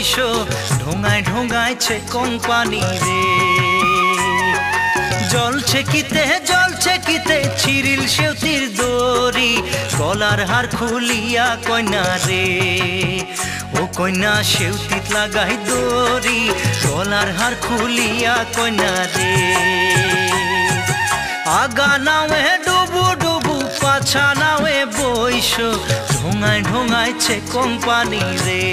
বইস ঢোঙায় ঢোঙাইছে company রে জলছে কিতে ছিরিল সেউতির দড়ি গলার হার খুলিয়া কইনা রে ও কইনা সেউতিত লাগাই দড়ি গলার হার খুলিয়া কইনা রে আগা নাওয়ে ডুবু ডুবু পাছা নাওয়ে বইস ঢোঙায় ঢোঙাইছে কোম্পানি রে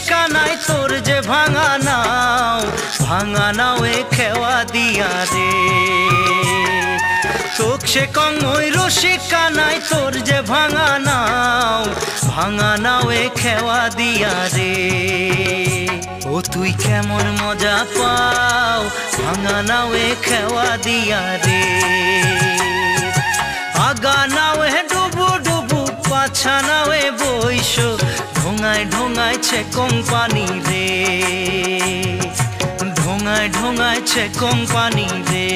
কানাই তোর যে ভাঙা নাও এ খেওয়া দিয়া রে তোক সে কং ওই রশি কানাই তোর যে ভাঙা নাও এ খেওয়া দিয়া রে ও তুই কেমন মজা পাও ভাঙা নাও এ খেওয়া দিয়া রে আগা নাও এ ডুবু ডুবু পাছা নাও এ বইস ঢোঙায় ঢোঙাইছে কোম্পানি রে ঢোঙায় ঢোঙাইছে কোম্পানি রে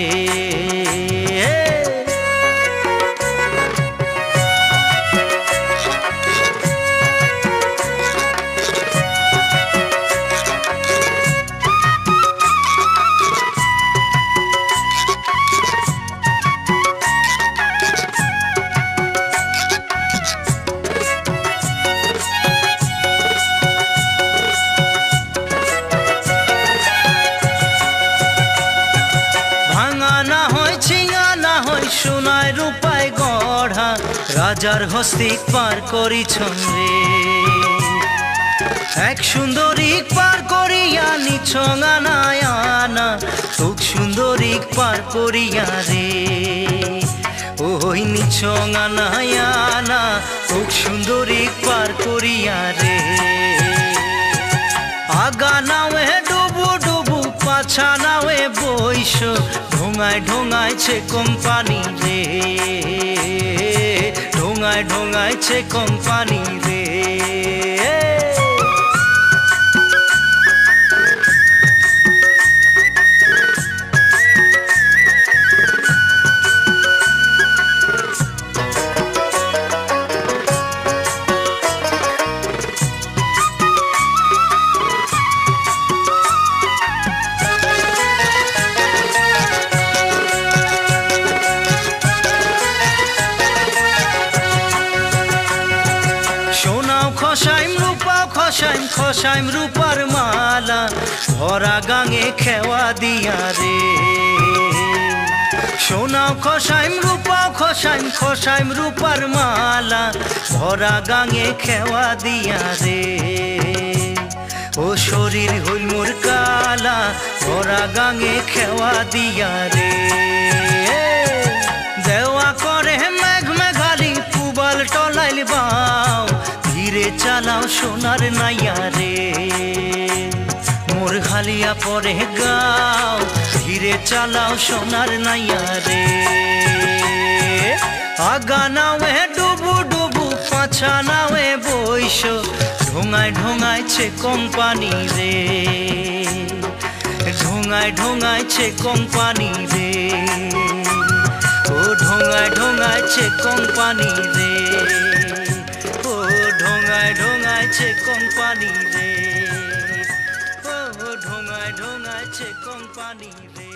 সোনায় রূপায় গড়া রাজার হস্তি পার করিছন রে এক সুন্দরী পার করিয়া নিছঙা নায়ানা তোক সুন্দরী পার করিয়া রে ওই নিছঙা নায়ানা তোক সুন্দরী পার করিয়া রে আগা নাওয়ে ডুবু ডুবু পাছা নাওয়ে বইস ঢোঙায় ঢোঙাইছে কোম্পানি রে ঢোঙায় ঢোঙাইছে কোম্পানি রে খসাইম রূপার মালা ভরা গাঙে খেওয়া দিয়া রে সোনাও খসাইম রূপার মালা ভরা গাঙে খেওয়া দিয়া রে ও শরীর হইল মোর কালা ভরা গাঙে খেওয়া দিয়া রে দেওয়া করে মেঘ মেঘালি পুবাল টলাইল বাও ধীরে চালাও সোনার নাইয়া রে মোর হালিয়া পরে গাও ধীরে চালাও সোনার নাইয়া রে আগা নাওয়ে ডুবু ডুবু পাছা নাওয়ে বইস ঢোঙায় ঢোঙাইছে কোম্পানি রে ঢোঙায় ঢোঙাইছে কোম্পানি রে ও ঢোঙায় ঢোঙাইছে কোম্পানি রে ঢোঙায় ঢোঙাইছে কোম্পানি রে ও ঢোঙায় ঢোঙাইছে কোম্পানি রে।